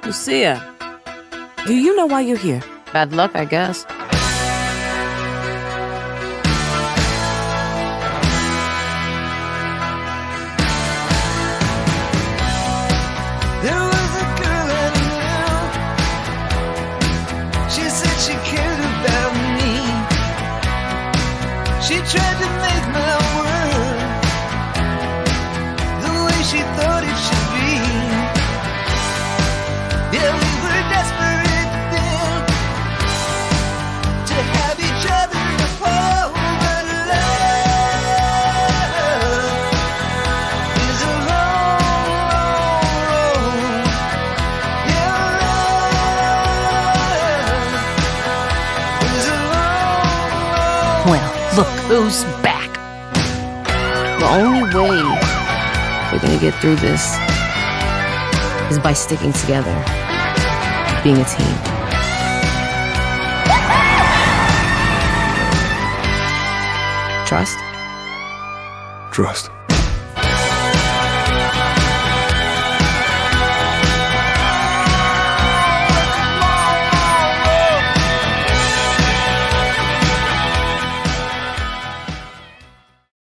Lucia, do you know why you're here? Bad luck, I guess. There was a girl I knew. She said she cared about me. She tried to make my world the way she thought it should be. Yeah, we were desperate then to have each other apart. But love is a long, long road. Yeah, love is a long, long Well, look who's back. The only way we're gonna get through this is by sticking together, being a team. Trust? Trust.